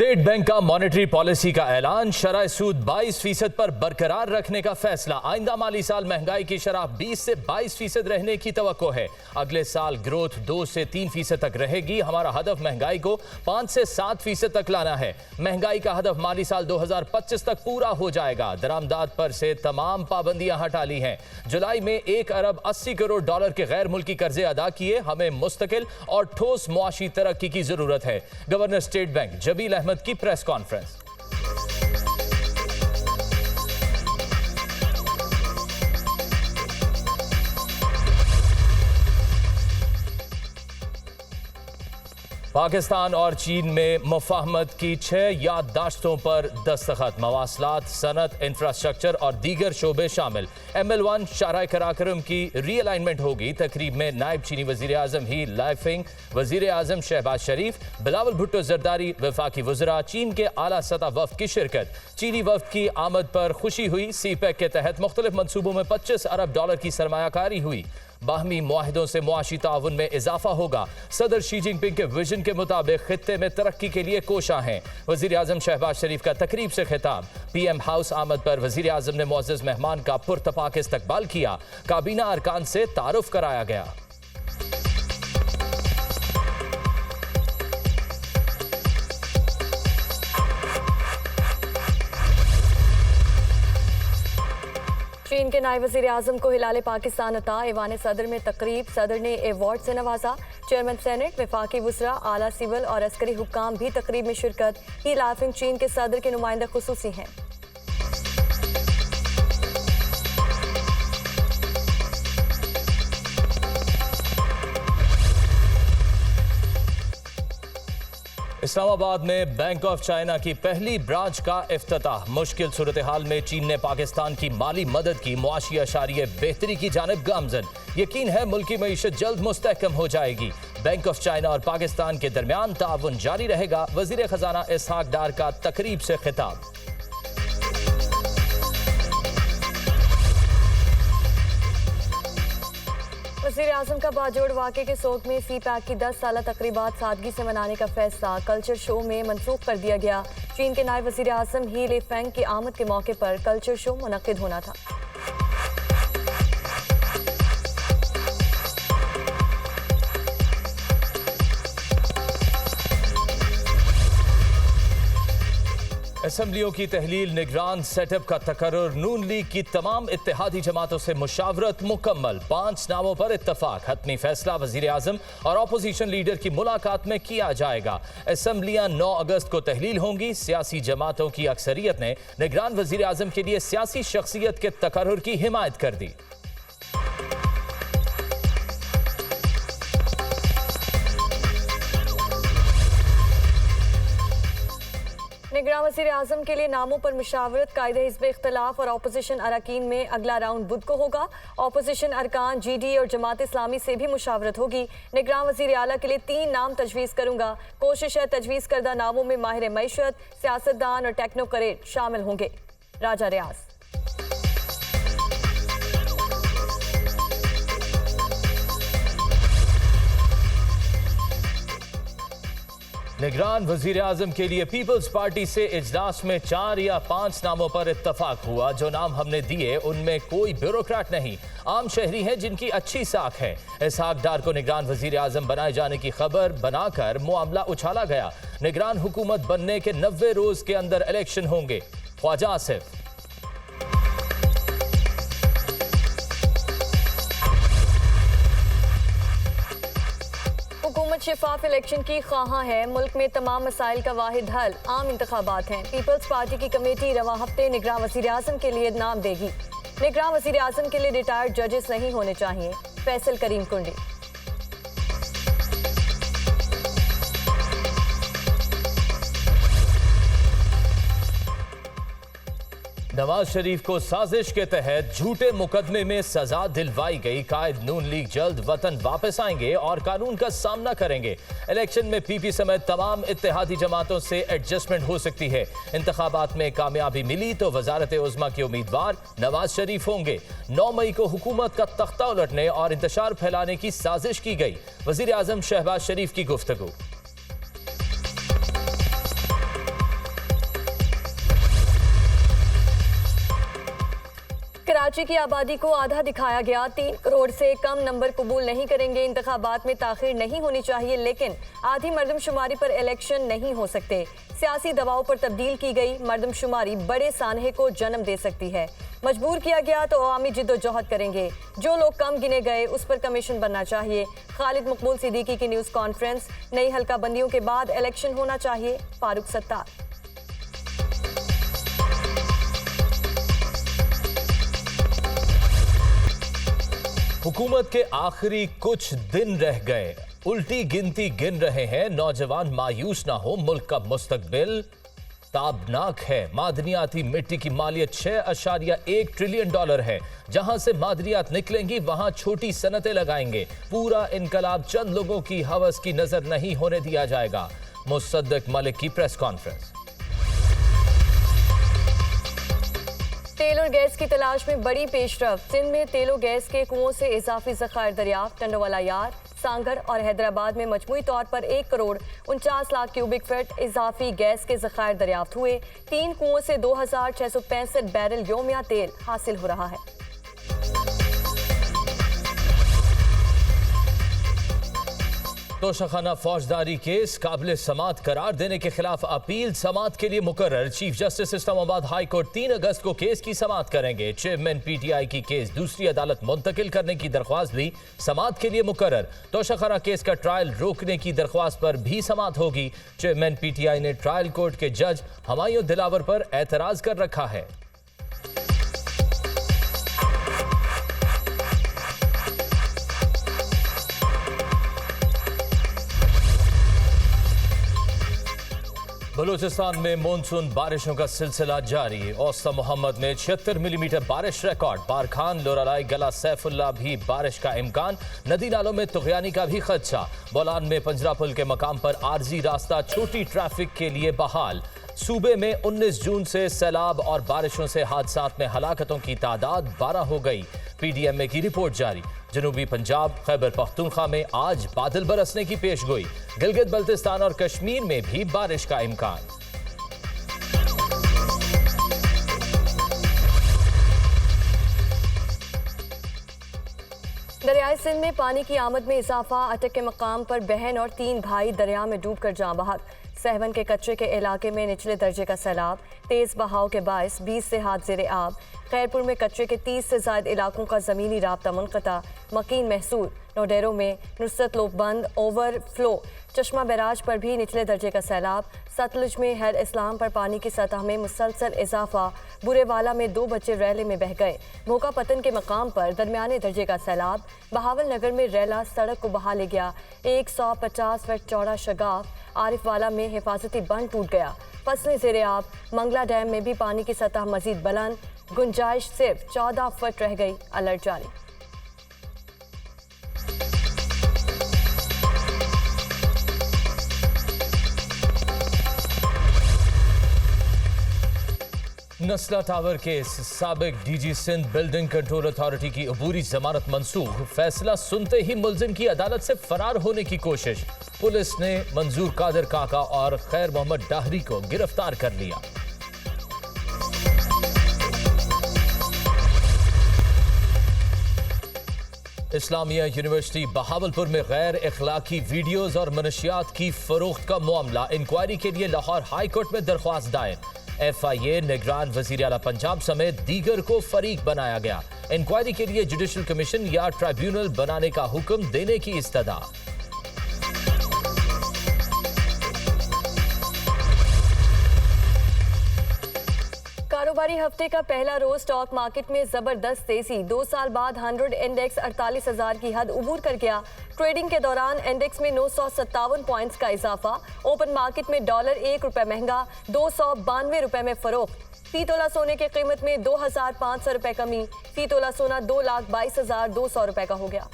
State bank का monetary policy का ऐलान, शरह सूद 22% पर बरकरार रखने का फैसला। आइंदा माली साल महंगाई की शरह 20 से 22% रहने की तवक्को है। अगले साल ग्रोथ 2 से 3% तक रहेगी। हमारा हदफ महंगाई को 5 से 7% तक लाना है। महंगाई का हदफ माली साल 2025 तक पूरा हो जाएगा। दरामदात पर से तमाम पाबंदियां हटा ली हैं। जुलाई में 1 अरब 80 करोड़ डॉलर के गैर मुल्की कर्जे अदा किए। हमें मुस्तकिल और ठोस मुआशी तरक्की की जरूरत है। Governor state bank Zabeel Ahmad की प्रेस कॉन्फ्रेंस। पाकिस्तान और चीन में मुफाहमत की 6 याददाश्तों पर दस्तखत। मवासलात, सनत, इंफ्रास्ट्रक्चर और दीगर शोबे शामिल। ML1 शाहराह कराकरम की रीअलाइनमेंट होगी। तकरीब में नायब चीनी वजीर आजम ही लाइफिंग, वजीर आजम शहबाज शरीफ, बिलावल भुट्टो जरदारी, वफाकी वज़रा, चीन के आला सतह वफ़द की शिरकत। चीनी वफ़द की आमद पर खुशी हुई। CPEC के तहत मुख्तलिफ मनसूबों में 25 अरब डॉलर की सरमायाकारी हुई। बाहमी मुआहिदों से मुआशी ताउन में इजाफा होगा। सदर शी जिनपिंग के विजन के मुताबिक खित्ते में तरक्की के लिए कोशां हैं। वजीर आजम शहबाज शरीफ का तकरीब से खिताब। PM हाउस आमद पर वजीर आजम ने मुअज़्ज़ज़ मेहमान का पुरतपाक इस्तकबाल किया। काबीना अरकान से तारुफ कराया गया। चीन के नायब वज़ीर आज़म को हिलाले पाकिस्तान अता। ऐवान सदर में तकरीब, सदर ने अवार्ड से नवाजा। चेयरमैन सेनेट, वफाकी वज़रा, आला सिविल और अस्करी हुक्काम भी तकरीब में शिरकत। ही लाफिंग चीन के सदर के नुमाइंदा खुसूसी हैं। इस्लामाबाद में बैंक ऑफ चाइना की पहली ब्रांच का इफ्तिताह। मुश्किल सूरत हाल में चीन ने पाकिस्तान की माली मदद की। मुआशी अशारिये बेहतरी की जानिब गामजन। यकीन है मुल्क की मईशत जल्द मुस्तहकम हो जाएगी। बैंक ऑफ चाइना और पाकिस्तान के दरमियान ताउन जारी रहेगा। वजीर खजाना इसहाक डार का तकरीब से खिताब। वज़ीर आज़म का बाजोड़ वाक़े के सोग में CPEC की 10 साला तकरीबात सादगी से मनाने का फैसला कल्चर शो में मनसूख कर दिया गया। चीन के नायब वज़ीर आज़म ही लेफेंग की आमद के मौके पर कल्चर शो मुनक्किद होना था। असम्बलियों की तहलील, निगरान सेटअप का तकर्रुर। नून लीग की तमाम इत्तेहादी जमातों से मुशावरत मुकम्मल। 5 नामों पर इत्तफाक। हतमी फैसला वजीर आजम और अपोजिशन लीडर की मुलाकात में किया जाएगा। असम्बलियां 9 अगस्त को तहलील होंगी। सियासी जमातों की अक्सरियत ने निगरान वजीर आजम के लिए सियासी शख्सियत के तकर्रुर की हिमायत कर दी। निगरान वज़ीर आज़म के लिए नामों पर मुशावरत। कायदे हिज़्ब इख्तिलाफ और अपोजिशन अरकान में अगला राउंड बुध को होगा। अपोजिशन अरकान, GD और जमात इस्लामी से भी मुशावरत होगी। निगरान वज़ीर आला के लिए 3 नाम तजवीज़ करूंगा। कोशिश है तजवीज़ करदा नामों में माहिर मईशत, सियासतदान और टेक्नोक्रेट शामिल होंगे। राजा रियाज। निगरान वजीर आजम के लिए पीपल्स पार्टी से इजलास में 4 या 5 नामों पर इत्तफाक हुआ। जो नाम हमने दिए उनमें कोई ब्यूरोक्रेट नहीं, आम शहरी हैं जिनकी अच्छी साख है। इसहाक डार को निगरान वजीर आजम बनाए जाने की खबर बनाकर मामला उछाला गया। निगरान हुकूमत बनने के 90 रोज के अंदर इलेक्शन होंगे। ख्वाजा आसिफ। हुकूमत शिफाफ इलेक्शन की ख्वाहां है। मुल्क में तमाम मसाइल का वाहिद हल आम इंतखाबात हैं। पीपल्स पार्टी की कमेटी रवा हफ्ते निगरान वज़ीर आज़म के लिए नाम देगी। निगरान वज़ीर आज़म के लिए रिटायर्ड जजेस नहीं होने चाहिए। फैसल करीम कुंडी। नवाज शरीफ को साजिश के तहत झूठे मुकदमे में सजा दिलवाई गई। कायद नून लीग जल्द वतन वापस आएंगे और कानून का सामना करेंगे। इलेक्शन में PP समेत तमाम इत्तेहादी जमातों से एडजस्टमेंट हो सकती है। इंतखाबात में कामयाबी मिली तो वजारत उज़्मा के उम्मीदवार नवाज शरीफ होंगे। 9 मई को हुकूमत का तख्ता उलटने और इंतशार फैलाने की साजिश की गई। वजीर आजम शहबाज शरीफ की गुफ्तगू। कराची की आबादी को आधा दिखाया गया। 3 करोड़ से कम नंबर कबूल नहीं करेंगे। इंतखाबात में ताखीर नहीं होनी चाहिए, लेकिन आधी मर्दमशुमारी पर इलेक्शन नहीं हो सकते। सियासी दबाव पर तब्दील की गई मर्दमशुमारी बड़े सानहे को जन्म दे सकती है। मजबूर किया गया तो अवामी जिद्दोजहद करेंगे। जो लोग कम गिने गए उस पर कमीशन बनना चाहिए। खालिद मकबूल सिद्दीकी की न्यूज़ कॉन्फ्रेंस। नई हल्का बंदियों के बाद इलेक्शन होना चाहिए। फारूक सत्तार। हुकूमत के आखिरी कुछ दिन रह गए, उल्टी गिनती गिन रहे हैं। नौजवान मायूस ना हो, मुल्क का मुस्तकबिल ताबनाक है। मादनियाती मिट्टी की मालियत 6.1 ट्रिलियन डॉलर है। जहां से मादनियात निकलेंगी वहां छोटी सनतें लगाएंगे। पूरा इनकलाब चंद लोगों की हवस की नजर नहीं होने दिया जाएगा। मुसद्दक मलिक की प्रेस कॉन्फ्रेंस। तेल और गैस की तलाश में बड़ी पेशरफ्त। सिंध में तेल और गैस के कुओं से इजाफी ज़खायर दरियाफ्त। टंडोवाला यार, सांगर और हैदराबाद में मजमूई तौर पर 1 करोड़ 49 लाख क्यूबिक फीट इजाफी गैस के ज़खायर दरियाफ्त हुए। 3 कुओं से 2665 बैरल योमिया तेल हासिल हो रहा है। तोशाखाना फौजदारी केस काबिल समात करार देने के खिलाफ अपील समात के लिए मुकर्रर। Chief justice Islamabad high court 3 अगस्त को केस की समात करेंगे। चेयरमैन पीटीआई की केस दूसरी अदालत मुंतकिल करने की दरख्वास्त भी समात के लिए मुकर्रर। तोशाखाना केस का ट्रायल रोकने की दरख्वास्त पर भी समात होगी। चेयरमैन पीटीआई ने ट्रायल कोर्ट के जज हमायूं दिलावर पर एतराज कर रखा है। बलूचिस्तान में मानसून बारिशों का सिलसिला जारी। औसा मोहम्मद में 76 मिलीमीटर बारिश रिकॉर्ड। बारखान, लोरालाई, गला सैफुल्ला भी बारिश का इम्कान। नदी नालों में तुगयानी का भी खदशा। बोलान में पंजरा पुल के मकाम पर आरजी रास्ता छोटी ट्रैफिक के लिए बहाल। सूबे में 19 जून से सैलाब और बारिशों से हादसात में हलाकतों की तादाद 12 हो गई। पीडीएमए की रिपोर्ट जारी। जनूबी पंजाब, खैबर पख्तूनख्वा में आज बादल बरसने की पेशगोई। गिलगित बल्तिस्तान और कश्मीर में भी बारिश का इम्कान। दरियाई सिंध में पानी की आमद में इजाफा। अटक के मकाम पर बहन और 3 भाई दरिया में डूबकर जाँ बहक। सहवन के कच्चे के इलाके में निचले दर्जे का सैलाब। तेज बहाव के बायस 20 से हाथ ज़ेरे आब। खैरपुर में कच्चे के 30 से ज़ायद इलाकों का ज़मीनी राब्ता मुनक़ता। मकीन महसूर। नोडेरो में नुसरत लोक बंद ओवरफ्लो। चश्मा बैराज पर भी निचले दर्जे का सैलाब। सतलुज में हैर इस्लाम पर पानी की सतह में मुसलसल इजाफा। बुरेवाला में 2 बच्चे रैले में बह गए। भोका पतन के मकाम पर दरमियाने दर्जे का सैलाब। बहावल नगर में रैला सड़क को बहा ले गया। 150 फीट चौड़ा शगाफ। आरिफवाला में हिफाजती बंद टूट गया। फसलें ज़ेरे आब। मंगला डैम में भी पानी की सतह मजीद बुलंद। गुंजाइश सिर्फ 14 फुट रह गई। अलर्ट जारी। Nasla tower case. साबिक DG Sindh building control authority की अबूरी जमानत मंसूख। फैसला सुनते ही मुल्जिम की अदालत से फरार होने की कोशिश। पुलिस ने मंजूर कादर काका और खैर मोहम्मद डाहरी को गिरफ्तार कर लिया। इस्लामिया यूनिवर्सिटी बहावलपुर में गैर इखलाकी वीडियोज और मनशियात की फरोख्त का मामला। इंक्वायरी के लिए लाहौर हाई कोर्ट में दरख्वास्त दायर। FIA, निगरान वज़ीर आला पंजाब समेत दीगर को फरीक बनाया गया। इंक्वायरी के लिए जुडिशल कमीशन या ट्राइब्यूनल बनाने का हुक्म देने की इस्तदा। कारोबारी हफ्ते का पहला रोज स्टॉक मार्केट में जबरदस्त तेजी। 2 साल बाद 100 इंडेक्स 48,000 की हद उबूर कर गया। ट्रेडिंग के दौरान इंडेक्स में 957 पॉइंट्स का इजाफा। ओपन मार्केट में डॉलर 1 रुपए महंगा 292 रुपए में फरोख्त। फी तोला सोने की कीमत में 2,500 रुपए कमी। फी तोला सोना 2,22,200 रुपए का हो गया।